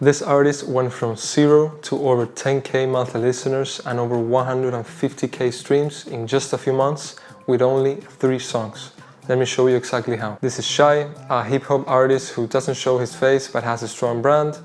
This artist went from 0 to over 10k monthly listeners and over 150k streams in just a few months with only 3 songs. Let me show you exactly how. This is Shai, a hip-hop artist who doesn't show his face but has a strong brand.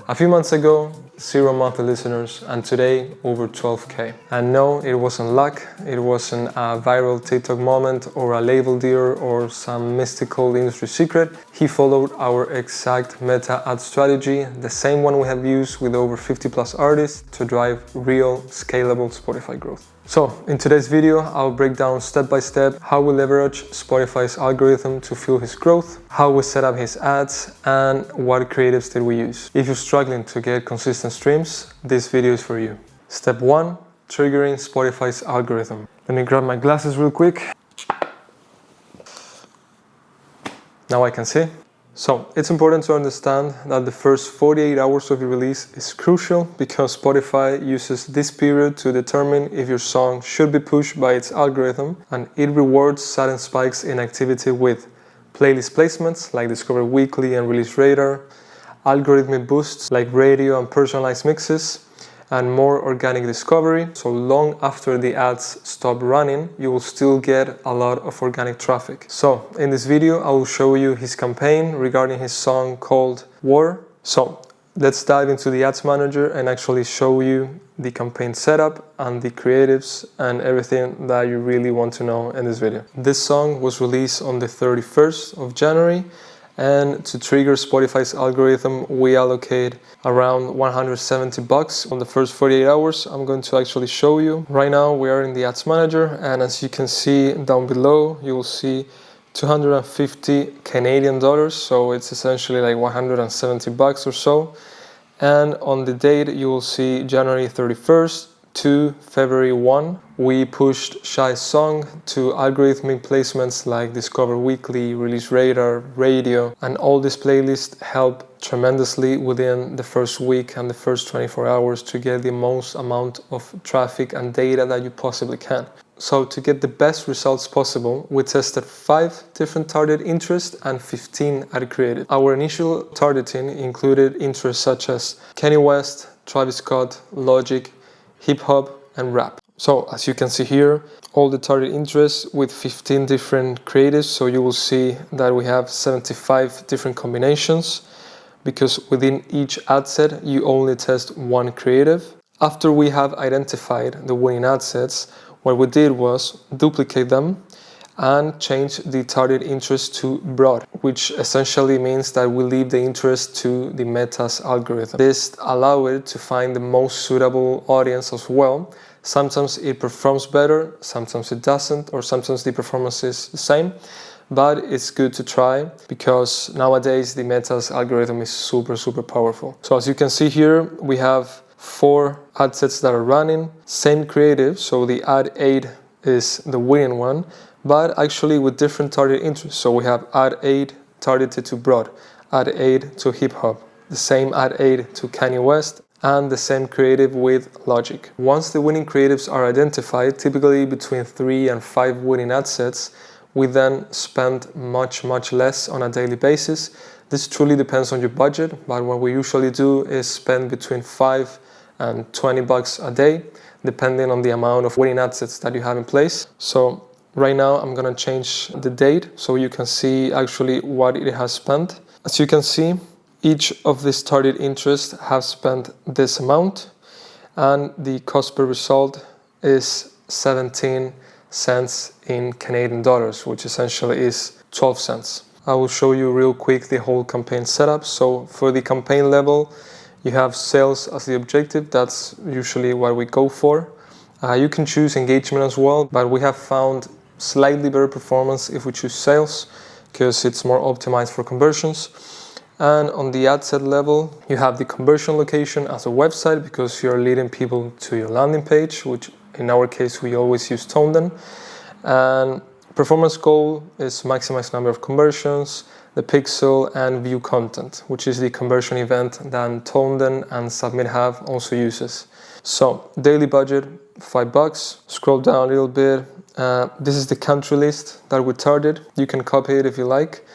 A few months ago, 0 monthly listeners, and today over 12k. And no, it wasn't luck, it wasn't a viral TikTok moment or a label deal or some mystical industry secret. He followed our exact meta ad strategy, the same one we have used with over 50 plus artists to drive real, scalable Spotify growth. So, in today's video, I'll break down step by step how we leverage Spotify's algorithm to fuel his growth, how we set up his ads, and what creatives did we use. If you're struggling to get consistent streams, this video is for you. Step 1, triggering Spotify's algorithm. Let me grab my glasses real quick. Now I can see. So, it's important to understand that the first 48 hours of your release is crucial because Spotify uses this period to determine if your song should be pushed by its algorithm, and it rewards sudden spikes in activity with playlist placements like Discover Weekly and Release Radar, algorithmic boosts like radio and personalized mixes, and more organic discovery. So long after the ads stop running, you will still get a lot of organic traffic. So in this video, I will show you his campaign regarding his song called War. So let's dive into the ads manager and actually show you the campaign setup and the creatives and everything that you really want to know in this video. This song was released on the 31st of January. And to trigger Spotify's algorithm, we allocate around $170 on the first 48 hours. I'm going to actually show you. Right now we are in the ads manager, and as you can see down below, you will see 250 Canadian dollars. So it's essentially like $170 or so. And on the date, you will see January 31st to February 1. We pushed Shai's song to algorithmic placements like Discover Weekly, Release Radar, radio, and all these playlists help tremendously within the first week and the first 24 hours to get the most amount of traffic and data that you possibly can. So to get the best results possible, we tested 5 different target interests and 15 ad creative. Our initial targeting included interests such as Kanye West, Travis Scott, Logic, hip hop, and rap. So as you can see here, all the target interests with 15 different creatives. So you will see that we have 75 different combinations because within each ad set, you only test one creative. After we have identified the winning ad sets, what we did was duplicate them and change the target interest to broad, which essentially means that we leave the interest to the Meta's algorithm. This allows it to find the most suitable audience as well. Sometimes it performs better, sometimes it doesn't, or sometimes the performance is the same, but it's good to try because nowadays the Meta's algorithm is super powerful. So as you can see here, we have 4 ad sets that are running, same creative, so the ad 8 is the winning one, but actually with different target interests. So we have ad 8 targeted to broad, ad 8 to hip hop, the same ad 8 to Kanye West, and the same creative with Logic. Once the winning creatives are identified, typically between 3 and 5 winning ad sets, we then spend much less on a daily basis. This truly depends on your budget, but what we usually do is spend between $5 and $20 a day, depending on the amount of winning ad sets that you have in place. So right now I'm gonna change the date so you can see actually what it has spent. As you can see, each of these target interests have spent this amount, and the cost per result is 17 cents in Canadian dollars, which essentially is 12 cents. I will show you real quick the whole campaign setup. So for the campaign level, you have sales as the objective. That's usually what we go for. You can choose engagement as well, but we have found slightly better performance if we choose sales because it's more optimized for conversions. And on the ad set level, you have the conversion location as a website because you're leading people to your landing page, which in our case, we always use Tonden. And performance goal is maximize number of conversions, the pixel, and view content, which is the conversion event that Tonden and SubmitHub also uses. So daily budget, $5. Scroll down a little bit. This is the country list that we target. You can copy it if you like.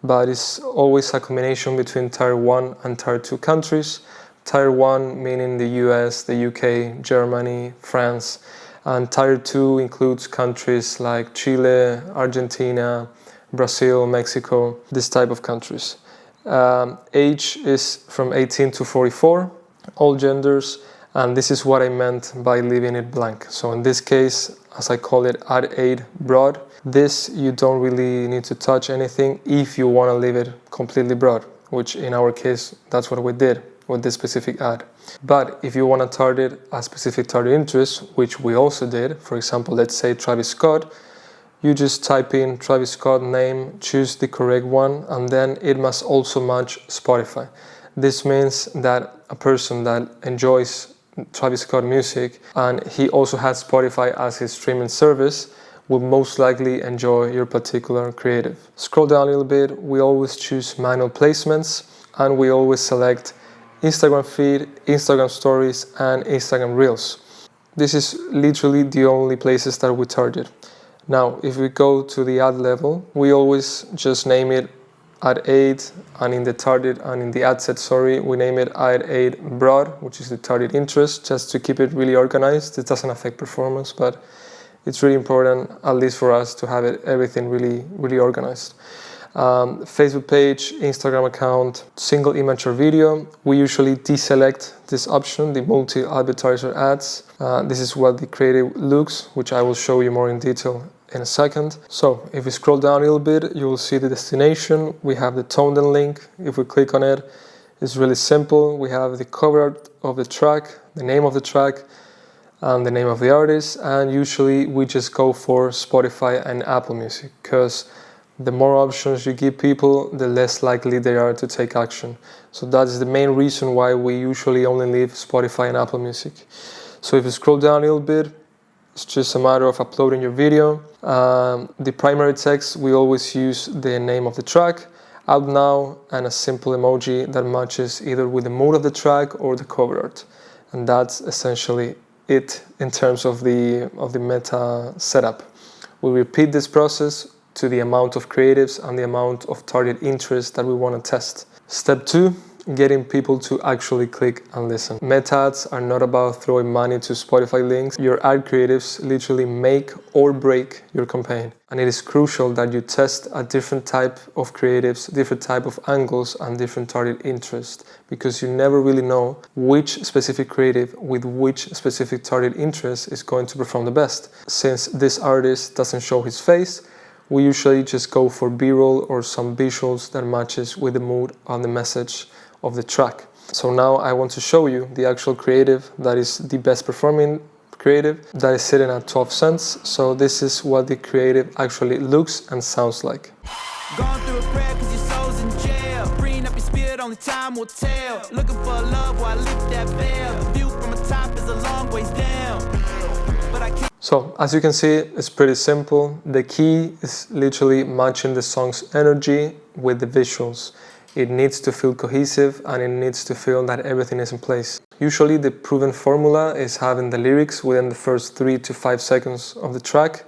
but it's always a combination between Tier 1 and Tier 2 countries. Tier 1 meaning the US, the UK, Germany, France, and Tier 2 includes countries like Chile, Argentina, Brazil, Mexico, this type of countries. Age is from 18 to 44, all genders, and this is what I meant by leaving it blank. So in this case, as I call it, Add Aid broad, this you don't really need to touch anything if you want to leave it completely broad, which in our case, that's what we did with this specific ad. But if you want to target a specific target interest, which we also did, for example, let's say Travis Scott, you just type in Travis Scott name, choose the correct one, and then it must also match Spotify. This means that a person that enjoys Travis Scott music and he also has Spotify as his streaming service will most likely enjoy your particular creative. Scroll down a little bit, we always choose manual placements and we always select Instagram feed, Instagram stories, and Instagram reels. This is literally the only places that we target. Now, if we go to the ad level, we always just name it Ad Aid, and in the target and in the ad set, we name it Ad Aid broad, which is the target interest, just to keep it really organized. It doesn't affect performance, but it's really important, at least for us, to have everything really organized. Facebook page, Instagram account, single image or video. We usually deselect this option, the multi-advertiser ads. This is what the creative looks, which I will show you more in detail in a second. So if we scroll down a little bit, you will see the destination. We have the tone and link. If we click on it, it's really simple. We have the cover art of the track, the name of the track, and the name of the artist. And usually we just go for Spotify and Apple Music, because the more options you give people, the less likely they are to take action. So that is the main reason why we usually only leave Spotify and Apple Music. So if you scroll down a little bit, it's just a matter of uploading your video. The primary text, we always use the name of the track, out now, and a simple emoji that matches either with the mood of the track or the cover art. And that's essentially it in terms of the meta setup. We repeat this process to the amount of creatives and the amount of target interest that we want to test. Step 2, getting people to actually click and listen. Meta ads are not about throwing money to Spotify links. Your ad creatives literally make or break your campaign. And it is crucial that you test a different type of creatives, different type of angles, and different target interest, because you never really know which specific creative with which specific target interest is going to perform the best. Since this artist doesn't show his face, we usually just go for B-roll or some visuals that matches with the mood and the message of the track. So now I want to show you the actual creative that is the best performing creative that is sitting at 12 cents. So this is what the creative actually looks and sounds like. Going through a prayer cause your soul's in jail. Bring up your spirit, only time will tell. Looking for love while I lift that veil. View from the top is a long ways down. But I can't. So as you can see, it's pretty simple. The key is literally matching the song's energy with the visuals. It needs to feel cohesive and it needs to feel that everything is in place. Usually the proven formula is having the lyrics within the first 3 to 5 seconds of the track.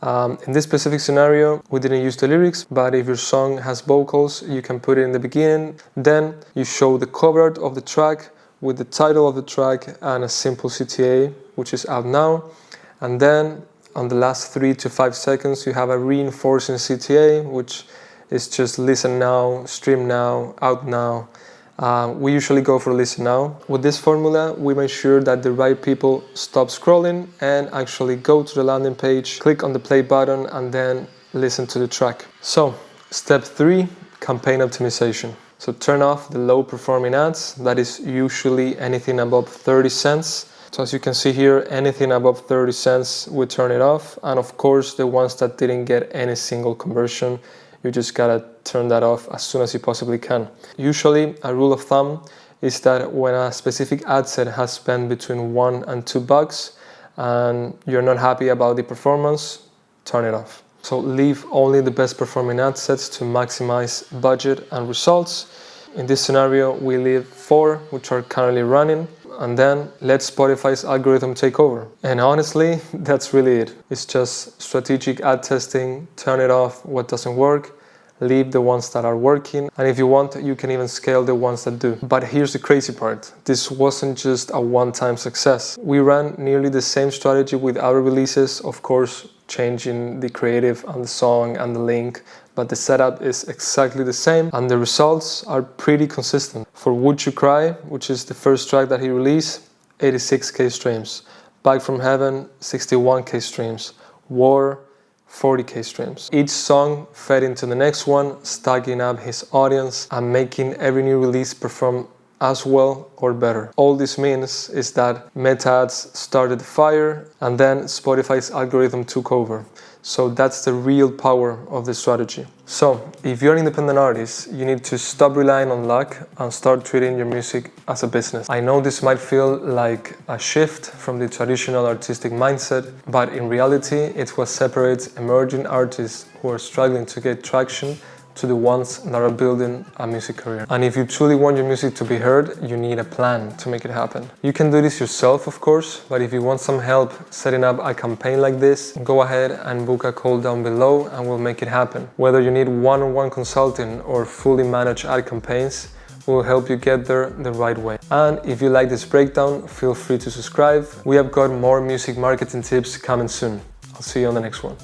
In this specific scenario, we didn't use the lyrics, but if your song has vocals, you can put it in the beginning. Then you show the cover art of the track with the title of the track and a simple CTA, which is out now. And then on the last 3 to 5 seconds, you have a reinforcing CTA, which is just listen now, stream now, out now. We usually go for listen now. With this formula, we make sure that the right people stop scrolling and actually go to the landing page, click on the play button, and then listen to the track. So, step 3, campaign optimization. So turn off the low performing ads. That is usually anything above 30 cents. So as you can see here, anything above 30 cents, we turn it off. And of course, the ones that didn't get any single conversion, you just gotta turn that off as soon as you possibly can. Usually, a rule of thumb is that when a specific ad set has spent between $1 and $2 and you're not happy about the performance, turn it off. So leave only the best performing ad sets to maximize budget and results. In this scenario, we leave 4, which are currently running, and then let Spotify's algorithm take over. And honestly, that's really it. It's just strategic ad testing, turn it off what doesn't work, leave the ones that are working, and if you want, you can even scale the ones that do. But here's the crazy part. This wasn't just a one-time success. We ran nearly the same strategy with our releases, of course, changing the creative and the song and the link, but the setup is exactly the same and the results are pretty consistent. For Would You Cry, which is the first track that he released, 86k streams. Back from Heaven, 61k streams. War, 40k streams. Each song fed into the next one, stacking up his audience and making every new release perform as well or better. All this means is that Meta Ads started the fire and then Spotify's algorithm took over. So that's the real power of the strategy. So if you're an independent artist, you need to stop relying on luck and start treating your music as a business. I know this might feel like a shift from the traditional artistic mindset, but in reality, it's what separates emerging artists who are struggling to get traction to the ones that are building a music career. And if you truly want your music to be heard, you need a plan to make it happen. You can do this yourself, of course, but if you want some help setting up a campaign like this, go ahead and book a call down below and we'll make it happen. Whether you need one-on-one consulting or fully managed ad campaigns, we'll help you get there the right way. And if you like this breakdown, feel free to subscribe. We have got more music marketing tips coming soon. I'll see you on the next one.